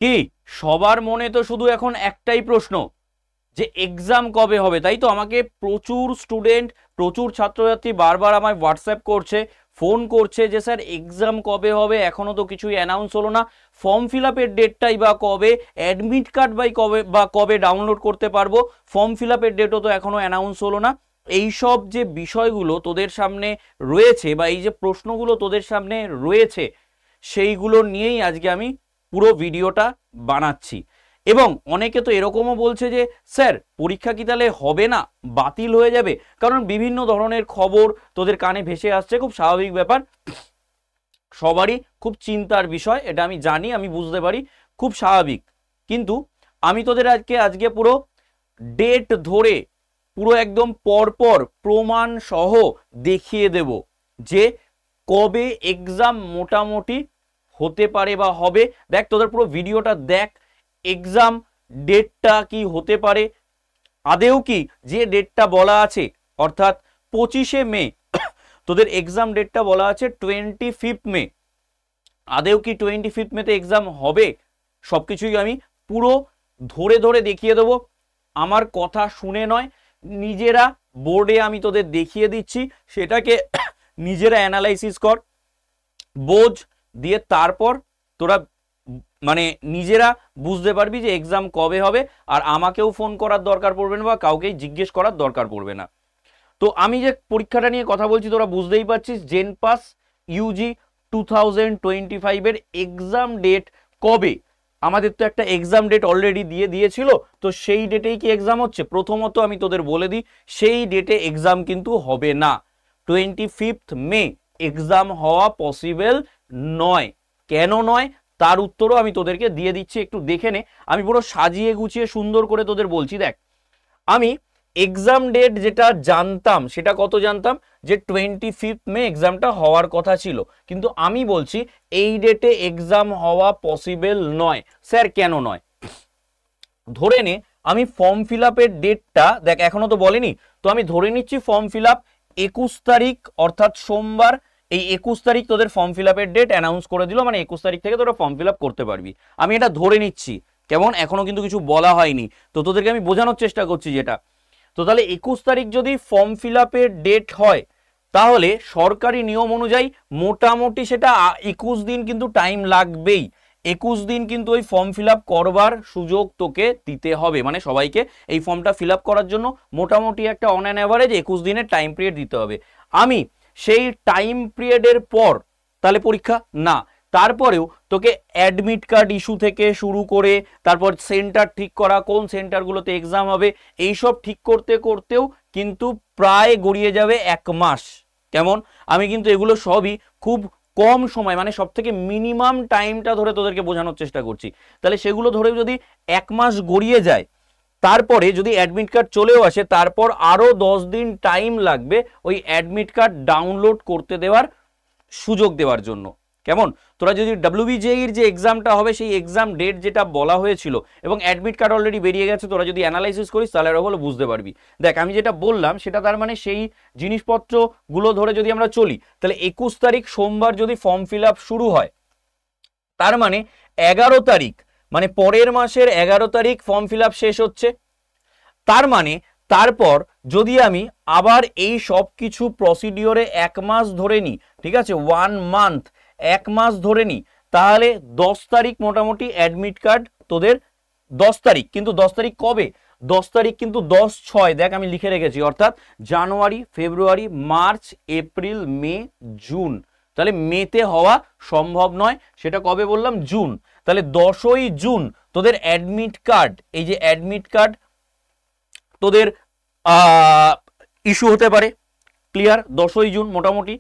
কি সবার মনে তো শুধু এখন একটাই প্রশ্ন যে এক্সাম কবে হবে, তাই তো? আমাকে প্রচুর স্টুডেন্ট, প্রচুর ছাত্রছাত্রী বারবার আমায় হোয়াটসঅ্যাপ করছে, ফোন করছে যে স্যার এক্সাম কবে হবে, এখনো তো কিছুই অ্যানাউন্স হলো না, ফর্ম ফিল আপের ডেটটাই বা কবে, অ্যাডমিট কার্ড কবে ডাউনলোড করতে পারবো, ফর্ম ফিল আপের ডেটও তো এখনো অ্যানাউন্স হলো না। এইসব যে বিষয়গুলো তোদের সামনে রয়েছে বা এই যে প্রশ্নগুলো তোদের সামনে রয়েছে, সেইগুলো নিয়েই আজকে আমি পুরো ভিডিওটা বানাচ্ছি। এবং অনেকে তো এরকমও বলছে যে স্যার পরীক্ষা কি তাহলে হবে না, বাতিল হয়ে যাবে? কারণ বিভিন্ন ধরনের খবর তোদের কানে ভেসে আসছে, খুব স্বাভাবিক ব্যাপার, সবারই খুব চিন্তার বিষয়, এটা আমি জানি, আমি বুঝতে পারি, খুব স্বাভাবিক। কিন্তু আমি তোদের আজকে পুরো ডেট ধরে, পুরো একদম পরপর প্রমাণ সহ দেখিয়ে দেব যে কবে এক্সাম মোটামুটি হতে পারে বা হবে। দেখ তোদের পুরো ভিডিওটা দেখ, এক্সাম ডেটটা কি হতে পারে, আদেও কি যে ডেটটা বলা আছে অর্থাৎ 25শে মে, তোদের এক্সাম ডেটটা বলা আছে 25 মে, আদেও কি 25 মেতে এক্সাম হবে? সবকিছুই আমি পুরো ধরে ধরে দেখিয়ে দেবো। আমার কথা শুনে নয়, নিজেরা বোর্ডে আমি তোদের দেখিয়ে দিচ্ছি, সেটাকে নিজেরা অ্যানালাইসিস কর, বোঝ, দিয়ে তারপর তোরা মানে নিজেরা বুঝতে পারবি যে এক্সাম কবে হবে। আর আমাকেও ফোন করার দরকার পড়বে না বা কাউকেই জিজ্ঞেস করার দরকার পড়বে না। তো আমি যে পরীক্ষাটা নিয়ে কথা বলছি তোরা বুঝতেই পারছিস, জেনপাস ইউজি 2025-এর এক্সাম ডেট কবে? আমাদের তো একটা এক্সাম ডেট অলরেডি দিয়ে দিয়েছিল, তো সেই ডেটেই কি এক্সাম হচ্ছে? প্রথমত আমি তোদের বলে দিই, সেই ডেটে এক্সাম কিন্তু হবে না। 25 মে এক্সাম হওয়া পসিবল নয়। কেন নয় তার উত্তরও আমি তোদেরকে দিয়ে দিচ্ছি, একটু দেখে নে। আমি পুরো সাজিয়ে গুছিয়ে সুন্দর করে তোদের বলছি। দেখ, আমি এক্সাম ডেট যেটা জানতাম সেটা কত জানতাম, যে 25 মে এক্সামটা হওয়ার কথা ছিল, কিন্তু আমি বলছি এই ডেটে এক্সাম হওয়া পসিবল নয়। স্যার কেন নয়? ধরে নে আমি ফর্ম ফিল আপের ডেটটা, দেখ এখনো তো বলেনি, তো আমি ধরে নিচ্ছি ফর্ম ফিল আপ 21 তারিখ অর্থাৎ সোমবার, এই 21 তারিখ তোদের ফর্ম ফিল আপের ডেট অ্যানাউন্স করে দিল, মানে 21 তারিখ থেকে তোরা ফর্ম ফিল আপ করতে পারবি। আমি এটা ধরে নিচ্ছি, কেমন? এখনো কিন্তু কিছু বলা হয়নি, তো তোদেরকে আমি বোঝানোর চেষ্টা করছি যেটা। তো তাহলে 21 তারিখ যদি ফর্ম ফিল আপের ডেট হয়, তাহলে সরকারি নিয়ম অনুযায়ী মোটামুটি সেটা 21 দিন কিন্তু টাইম লাগবেই। 21 দিন কিন্তু ওই ফর্ম ফিল আপ করবার সুযোগ তোকে দিতে হবে, মানে সবাইকে এই ফর্মটা ফিল আপ করার জন্য মোটামুটি একটা অন অ্যান অ্যাভারেজ 21 দিনের টাইম পিরিয়ড দিতে হবে। আমি সেই টাইম পিরিয়ডের পর তাহলে পরীক্ষা না, তারপরেও তোকে অ্যাডমিট কার্ড ইস্যু থেকে শুরু করে, তারপর সেন্টার ঠিক করা, কোন সেন্টারগুলোতে এক্সাম হবে, এইসব ঠিক করতে করতেও কিন্তু প্রায় গড়িয়ে যাবে 1 মাস। কেমন? আমি কিন্তু এগুলো সবই খুব কম সময়, মানে সব থেকে মিনিমাম টাইমটা ধরে তোদেরকে বোঝানোর চেষ্টা করছি। তাহলে সেগুলো ধরে যদি 1 মাস গড়িয়ে যায়, তারপরে যদি অ্যাডমিট কার্ড চলেও আসে, তারপর আরও 10 দিন টাইম লাগবে ওই অ্যাডমিট কার্ড ডাউনলোড করতে দেওয়ার সুযোগ দেওয়ার জন্য। কেমন? তোরা যদি WBJEর যে এক্সামটা হবে সেই এক্সাম ডেট যেটা বলা হয়েছিল এবং অ্যাডমিট কার্ড অলরেডি বেরিয়ে গেছে, তোরা যদি অ্যানালাইসিস করিস তাহলে আরো ভালো বুঝতে পারবি। দেখ আমি যেটা বললাম সেটা তার মানে সেই জিনিসপত্রগুলো ধরে যদি আমরা চলি, তাহলে 21 তারিখ সোমবার যদি ফর্ম ফিল আপ শুরু হয়, তার মানে 11 তারিখ, মানে পরের মাসের 11 তারিখ ফর্ম ফিল আপ শেষ হচ্ছে। তার মানে তারপর যদি আমি আবার এই সব কিছু প্রসিডিওরে 1 মাস ধরে নিই, ঠিক আছে, 1 মান্থ, 1 মাস ধরে নিই, তাহলে 10 তারিখ মোটামুটি অ্যাডমিট কার্ড তোদের। 10 তারিখ কিন্তু 10 তারিখ কবে? 10 তারিখ কিন্তু 10/6, দেখ আমি লিখে রেখেছি, অর্থাৎ জানুয়ারি, ফেব্রুয়ারি, মার্চ, এপ্রিল, মে, জুন। তাহলে মেতে হওয়া সম্ভব নয়, সেটা কবে বললাম? জুন। তাহলে 10ই জুন তোদের অ্যাডমিট কার্ড, এই যে অ্যাডমিট কার্ড তোদের ইস্যু হতে পারে। ক্লিয়ার? 10ই জুন মোটামুটি।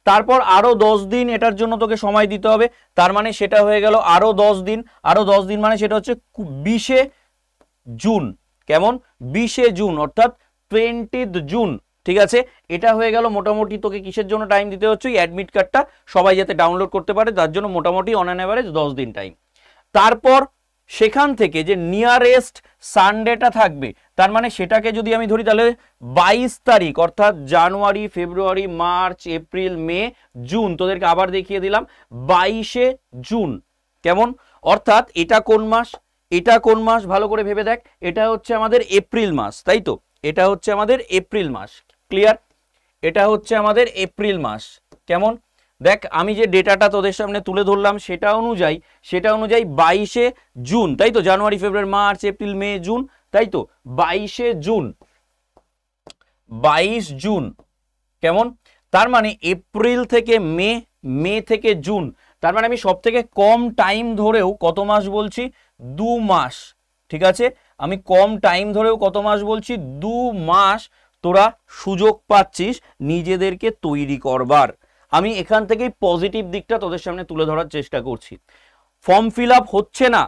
তারপর আরো 10 দিন এটার জন্য তোকে সময় দিতে হবে, তার মানে সেটা হয়ে গেল আরো 10 দিন। আরো 10 দিন মানে সেটা হচ্ছে 20শে জুন। কেমন? 20শে জুন অর্থাৎ 20th জুন। ঠিক আছে, এটা হয়ে গেল মোটামুটি। তোকে কিসের জন্য টাইম দিতে হচ্ছে? অ্যাডমিট কার্ডটা সবাই যাতে ডাউনলোড করতে পারে তার জন্য মোটামুটি অন অ্যান অ্যাভারেজ 10 দিন টাইম। তারপর সেখান থেকে যে নিয়ারেস্ট সানডেটা থাকবে, তার মানে সেটাকে যদি আমি ধরি তাহলে 22 তারিখ, অর্থাৎ জানুয়ারি, ফেব্রুয়ারি, মার্চ, এপ্রিল, মে, জুন, তোদেরকে আবার দেখিয়ে দিলাম 22শে জুন। কেমন? অর্থাৎ এটা কোন মাস, এটা কোন মাস, ভালো করে ভেবে দেখ। এটা হচ্ছে আমাদের এপ্রিল মাস, তাই তো? এটা হচ্ছে আমাদের এপ্রিল মাস, ক্লিয়ার? এটা হচ্ছে আমাদের এপ্রিল মাস। কেমন? দেখ আমি যে ডেটাটা তোদের সামনে তুলে ধরলাম সেটা অনুযায়ী 22শে জুন, তাই তো? জানুয়ারি, ফেব্রুয়ারি, মার্চ, এপ্রিল, মে, জুন, তাই তো? 22শে জুন, 22 জুন। কেমন? তার মানে এপ্রিল থেকে মে, মে থেকে জুন, তার মানে আমি সব থেকে কম টাইম ধরেও কত মাস বলছি? 2 মাস। ঠিক আছে, আমি কম টাইম ধরেও কত মাস বলছি? 2 মাস তোরা সুযোগ পাচ্ছিস নিজেদেরকে তৈরি করবার। আমি এখান থেকেই পজিটিভ দিকটা তোদের সামনে তুলে ধরার চেষ্টা করছি। ফর্ম ফিল আপ হচ্ছে না,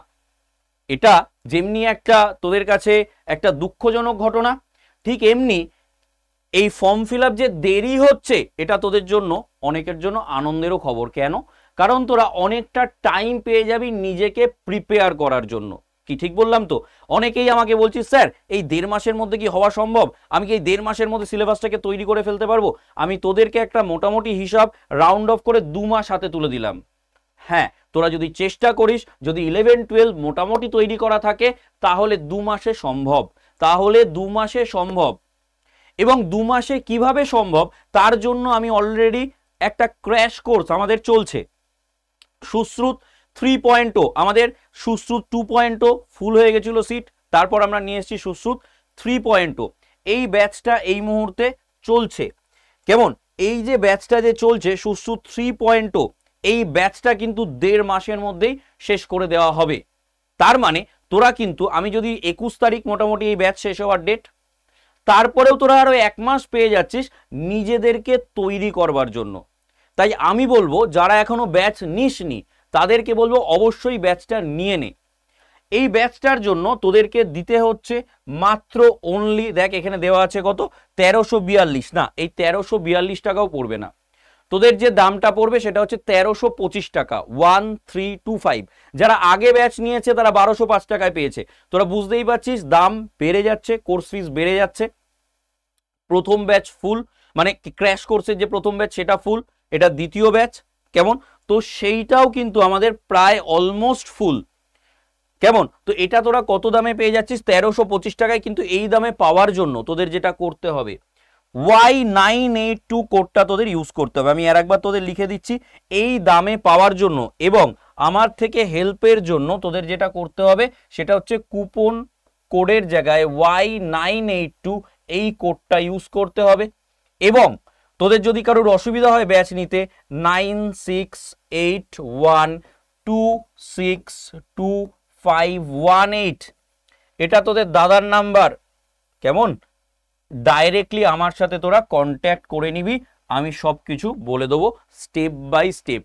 এটা যেমনি একটা তোদের কাছে একটা দুঃখজনক ঘটনা, ঠিক এমনি এই ফর্ম ফিল আপ যে দেরি হচ্ছে এটা তোদের জন্য, অনেকের জন্য আনন্দেরও খবর। কেন? কারণ তোরা অনেকটা টাইম পেয়ে যাবি নিজেকে প্রিপেয়ার করার জন্য। কি ঠিক বললাম তো? অনেকেই আমাকে বলছিস স্যার এই 1.5 মাসের মধ্যে কি হওয়া সম্ভব? আমি কি এই 1.5 মাসের মধ্যে সিলেবাসটাকে তৈরি করে ফেলতে পারবো? আমি তোদেরকে একটা মোটামুটি হিসাব রাউন্ড অফ করে 2 মাস হাতে তুলে দিলাম। হ্যাঁ, তোরা যদি চেষ্টা করিস, যদি 11-12 মোটামুটি তৈরি করা থাকে তাহলে 2 মাসে সম্ভব, তাহলে 2 মাসে সম্ভব। এবং 2 মাসে কিভাবে সম্ভব তার জন্য আমি অলরেডি একটা ক্র্যাশ কোর্স আমাদের চলছে, সুশ্রুত 3.0। আমাদের সুশ্রুত 2.0 ফুল হয়ে গেছিল সিট, তারপর আমরা নিয়ে এসেছি সুশ্রুত 3.0। এই ব্যাচটা এই মুহূর্তে চলছে। কেমন? এই যে ব্যাচটা যে চলছে সুশ্রুত 3.0, এই ব্যাচটা কিন্তু 1.5 মাসের মধ্যেই শেষ করে দেওয়া হবে। তার মানে তোরা কিন্তু, আমি যদি 21 তারিখ মোটামুটি এই ব্যাচ শেষ হওয়ার ডেট, তারপরেও তোরা আরো 1 মাস পেয়ে যাচ্ছিস নিজেদেরকে তৈরি করবার জন্য। তাই আমি বলবো যারা এখনো ব্যাচ নিসনি তাদেরকে বলবো অবশ্যই ব্যাচটা নিয়ে নে। এই ব্যাচটার জন্য তোদেরকে দিতে হচ্ছে মাত্র অনলি, দেখ এখানে দেওয়া আছে কত, 1342। না, এই 1342 টাকাও পড়বে না, তোদের যে দামটা পড়বে সেটা হচ্ছে 1325 টাকা, 1325। যারা আগে ব্যাচ নিয়েছে তারা 1205 টাকায় পেয়েছে। তোরা বুঝতেই পারছিস দাম বেড়ে যাচ্ছে, কোর্স ফিস বেড়ে যাচ্ছে। প্রথম ব্যাচ ফুল, মানে ক্র্যাশ কোর্সের যে প্রথম ব্যাচ সেটা ফুল, এটা দ্বিতীয় ব্যাচ। কেমন? তো সেইটাও কিন্তু আমাদের প্রায় অলমোস্ট ফুল। কেমন? তো এটা তোরা কত দামে পেয়ে যাচ্ছিস? 1325 টাকায়। কিন্তু এই দামে পাওয়ার জন্য তোদের যেটা করতে হবে, Y982 কোডটা তোদের ইউজ করতে হবে। আমি আর একবার তোদের লিখে দিচ্ছি, এই দামে পাওয়ার জন্য এবং আমার থেকে হেল্পের জন্য তোদের যেটা করতে হবে সেটা হচ্ছে কুপন কোডের জায়গায় Y982 এই কোডটা ইউজ করতে হবে। এবং তোদের যদি কারোর অসুবিধা হয় ব্যাচ নিতে, 9681262518, এটা তোদের দাদার নাম্বার। কেমন? ডাইরেক্টলি আমার সাথে তোরা কন্ট্যাক্ট করে নিবি, আমি সব কিছু বলে দেবো স্টেপ বাই স্টেপ।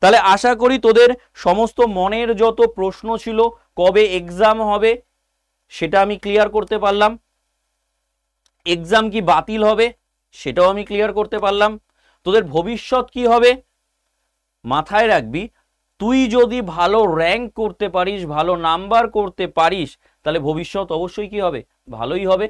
তাহলে আশা করি তোদের সমস্ত মনের যত প্রশ্ন ছিল, কবে এক্সাম হবে সেটা আমি ক্লিয়ার করতে পারলাম, এক্সাম কি বাতিল হবে সেটাও আমি ক্লিয়ার করতে পারলাম, তোদের ভবিষ্যৎ কি হবে। মাথায় রাখবি, তুই যদি ভালো র্যাঙ্ক করতে পারিস, ভালো নাম্বার করতে পারিস, তাহলে ভবিষ্যৎ অবশ্যই কি হবে, ভালোই হবে,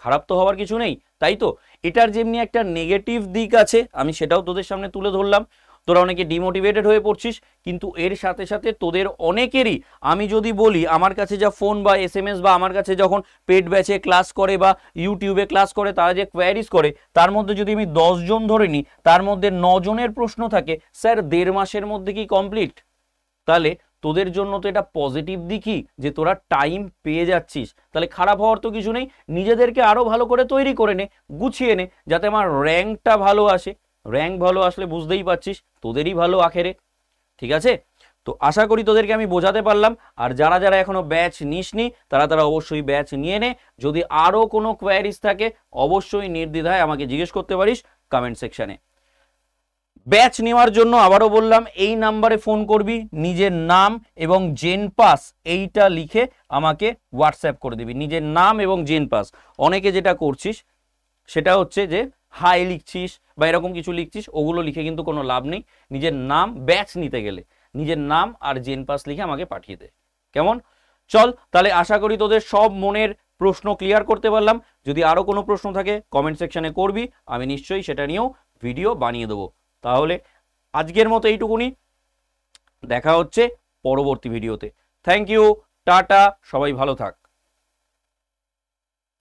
খারাপ তো হওয়ার কিছু নেই, তাই তো? এটার যেমনি একটা নেগেটিভ দিক আছে আমি সেটাও তোদের সামনে তুলে ধরলাম। তোরা অনেকে ডিমোটিভেটেড হয়ে পড়ছিস, কিন্তু এর সাথে সাথে তোদের অনেকেরই, আমি যদি বলি আমার কাছে যা ফোন বা SMS বা আমার কাছে যখন পেড ব্যাচে ক্লাস করে বা ইউটিউবে ক্লাস করে তারা যে কোয়ারিজ করে, তার মধ্যে যদি আমি 10 জন ধরে নিই, তার মধ্যে 9 জনের প্রশ্ন থাকে স্যার 1.5 মাসের মধ্যে কি কমপ্লিট। তাহলে তোদের জন্য তো এটা পজিটিভ দিকই যে তোরা টাইম পেয়ে যাচ্ছিস, তাহলে খারাপ হওয়ার তো কিছু নেই। নিজেদেরকে আরো ভালো করে তৈরি করে নে, গুছিয়ে নে, যাতে আমার র্যাঙ্কটা ভালো আসে। র্যাঙ্ক ভালো আসলে বুঝতেই পারছিস তোদেরই ভালো আখেরে। ঠিক আছে? তো আশা করি তোদেরকে আমি বোঝাতে পারলাম। আর যারা যারা এখনো ব্যাচ নিসনি তারা তারা অবশ্যই ব্যাচ নিয়ে নে। যদি আরো কোনো কোয়ারিজ থাকে অবশ্যই নির্দ্বিধায় আমাকে জিজ্ঞেস করতে পারিস কমেন্ট সেকশনে। ব্যাচ নেওয়ার জন্য আবারও বললাম, এই নাম্বারে ফোন করবি, নিজের নাম এবং জেন পাস এইটা লিখে আমাকে হোয়াটসঅ্যাপ করে দিবি, নিজের নাম এবং জেন পাস। অনেকে যেটা করছিস সেটা হচ্ছে যে হাই লিখছিস বা এরকম কিছু লিখছিস, ওগুলো লিখে কিন্তু কোনো লাভ নেই। নিজের নাম, ব্যাচ নিতে গেলে নিজের নাম আর জেন পাস লিখে আমাকে পাঠিয়ে দে। কেমন? চল তাহলে আশা করি তোদের সব মনের প্রশ্ন ক্লিয়ার করতে পারলাম। যদি আরো কোনো প্রশ্ন থাকে কমেন্ট সেকশনে করবি, আমি নিশ্চয়ই সেটা নিয়েও ভিডিও বানিয়ে দেবো। তাহলে আজকের মতো এইটুকুনি, দেখা হচ্ছে পরবর্তী ভিডিওতে। থ্যাংক ইউ, টাটা, সবাই ভালো থাক।